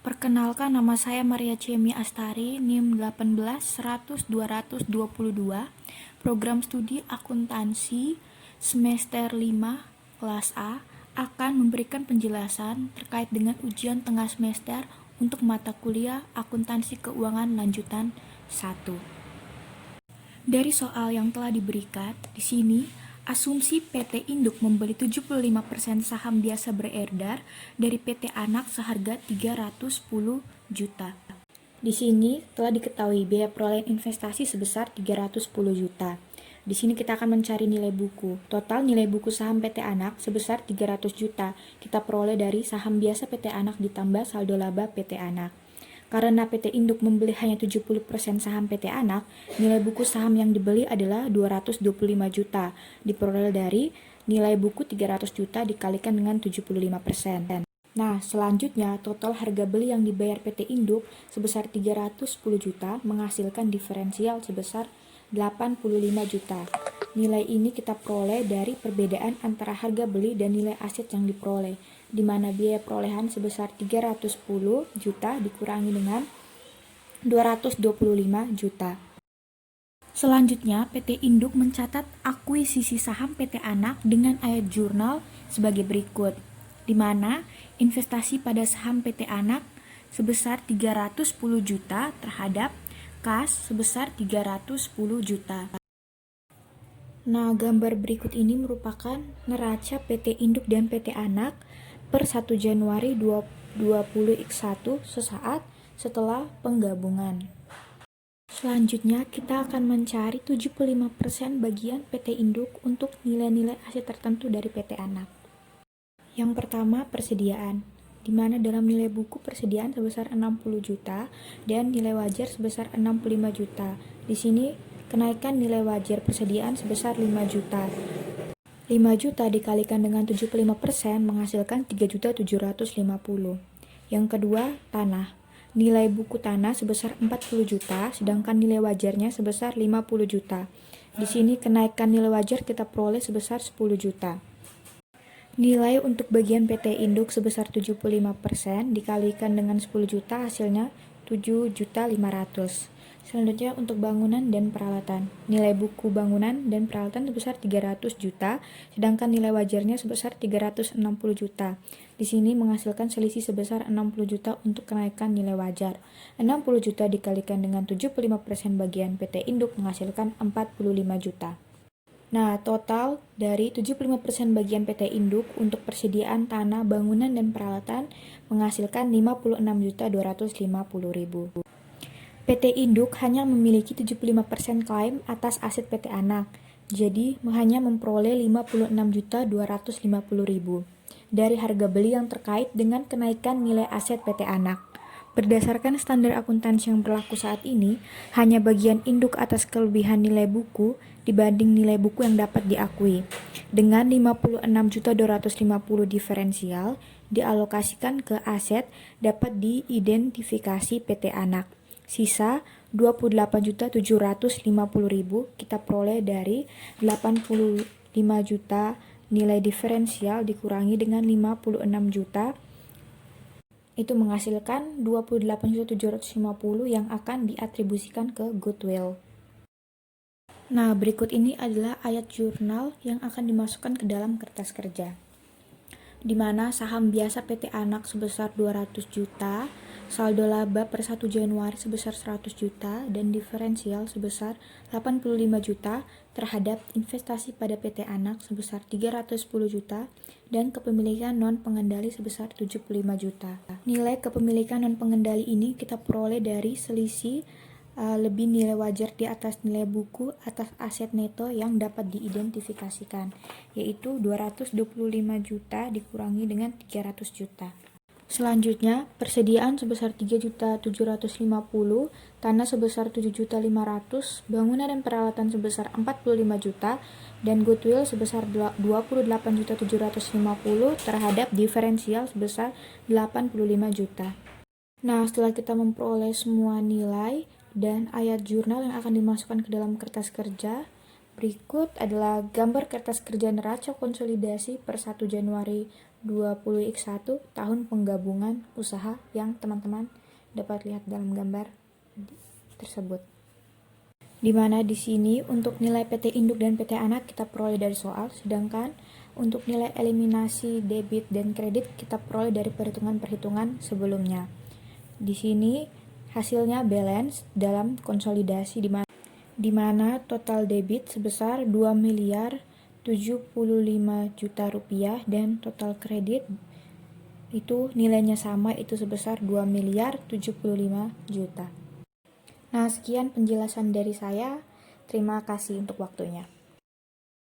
Perkenalkan, nama saya Maria Cemi Astari, NIM 18 100 222, program studi akuntansi semester 5 kelas A, akan memberikan penjelasan terkait dengan ujian tengah semester untuk mata kuliah akuntansi keuangan lanjutan 1. Dari soal yang telah diberikan, di sini asumsi PT Induk membeli 75% saham biasa beredar dari PT Anak seharga 310 juta. Di sini telah diketahui biaya perolehan investasi sebesar 310 juta. Di sini kita akan mencari nilai buku. Total nilai buku saham PT Anak sebesar 300 juta. Kita peroleh dari saham biasa PT Anak ditambah saldo laba PT Anak. Karena PT Induk membeli hanya 70% saham PT Anak, nilai buku saham yang dibeli adalah 225 juta, diperoleh dari nilai buku 300 juta dikalikan dengan 75%. Nah, selanjutnya total harga beli yang dibayar PT Induk sebesar 310 juta menghasilkan diferensial sebesar 85 juta. Nilai ini kita peroleh dari perbedaan antara harga beli dan nilai aset yang diperoleh, di mana biaya perolehan sebesar 310 juta dikurangi dengan 225 juta. Selanjutnya, PT Induk mencatat akuisisi saham PT Anak dengan ayat jurnal sebagai berikut, di mana investasi pada saham PT Anak sebesar 310 juta terhadap kas sebesar 310 juta. Nah, gambar berikut ini merupakan neraca PT Induk dan PT Anak per 1 Januari 2021 sesaat setelah penggabungan. Selanjutnya, kita akan mencari 75% bagian PT Induk untuk nilai-nilai aset tertentu dari PT Anak. Yang pertama, persediaan, di mana dalam nilai buku persediaan sebesar 60 juta dan nilai wajar sebesar 65 juta. Di sini kenaikan nilai wajar persediaan sebesar 5 juta. 5 juta dikalikan dengan 75% menghasilkan 3.750. Yang kedua, tanah. Nilai buku tanah sebesar 40 juta, sedangkan nilai wajarnya sebesar 50 juta. Di sini kenaikan nilai wajar kita peroleh sebesar 10 juta. Nilai untuk bagian PT Induk sebesar 75% dikalikan dengan 10 juta hasilnya 7.500.000. Selanjutnya untuk bangunan dan peralatan. Nilai buku bangunan dan peralatan sebesar 300 juta, sedangkan nilai wajarnya sebesar 360 juta. Di sini menghasilkan selisih sebesar 60 juta untuk kenaikan nilai wajar. 60 juta dikalikan dengan 75% bagian PT Induk menghasilkan 45 juta. Nah, total dari 75% bagian PT Induk untuk persediaan tanah, bangunan, dan peralatan menghasilkan 56.250.000. PT Induk hanya memiliki 75% klaim atas aset PT Anak, jadi hanya memperoleh 56.250.000 dari harga beli yang terkait dengan kenaikan nilai aset PT Anak. Berdasarkan standar akuntansi yang berlaku saat ini, hanya bagian induk atas kelebihan nilai buku dibanding nilai buku yang dapat diakui. Dengan 56.250 diferensial dialokasikan ke aset dapat diidentifikasi PT Anak. Sisa 28.750.000 kita peroleh dari 85 juta nilai diferensial dikurangi dengan 56 juta, itu menghasilkan 28.750 yang akan diatribusikan ke goodwill. Nah, berikut ini adalah ayat jurnal yang akan dimasukkan ke dalam kertas kerja, di mana saham biasa PT Anak sebesar 200 juta, saldo laba per 1 Januari sebesar 100 juta, dan diferensial sebesar 85 juta terhadap investasi pada PT Anak sebesar 310 juta, dan kepemilikan non-pengendali sebesar 75 juta. Nilai kepemilikan non-pengendali ini kita peroleh dari selisih lebih nilai wajar di atas nilai buku atas aset neto yang dapat diidentifikasikan, yaitu 225 juta dikurangi dengan 300 juta. Selanjutnya, persediaan sebesar 3.750, tanah sebesar 7.500, bangunan dan peralatan sebesar 45 juta, dan goodwill sebesar 28.750 terhadap diferensial sebesar 85 juta. Nah, setelah kita memperoleh semua nilai dan ayat jurnal yang akan dimasukkan ke dalam kertas kerja, berikut adalah gambar kertas kerja neraca konsolidasi per 1 Januari 20x1 tahun penggabungan usaha yang teman-teman dapat lihat dalam gambar tersebut. Di mana di sini untuk nilai PT induk dan PT anak kita peroleh dari soal, sedangkan untuk nilai eliminasi debit dan kredit kita peroleh dari perhitungan-perhitungan sebelumnya. Di sini hasilnya balance dalam konsolidasi di mana total debit sebesar 2.075.000.000 rupiah dan total kredit itu nilainya sama, itu sebesar 2.075.000.000. Nah, sekian penjelasan dari saya. Terima kasih untuk waktunya.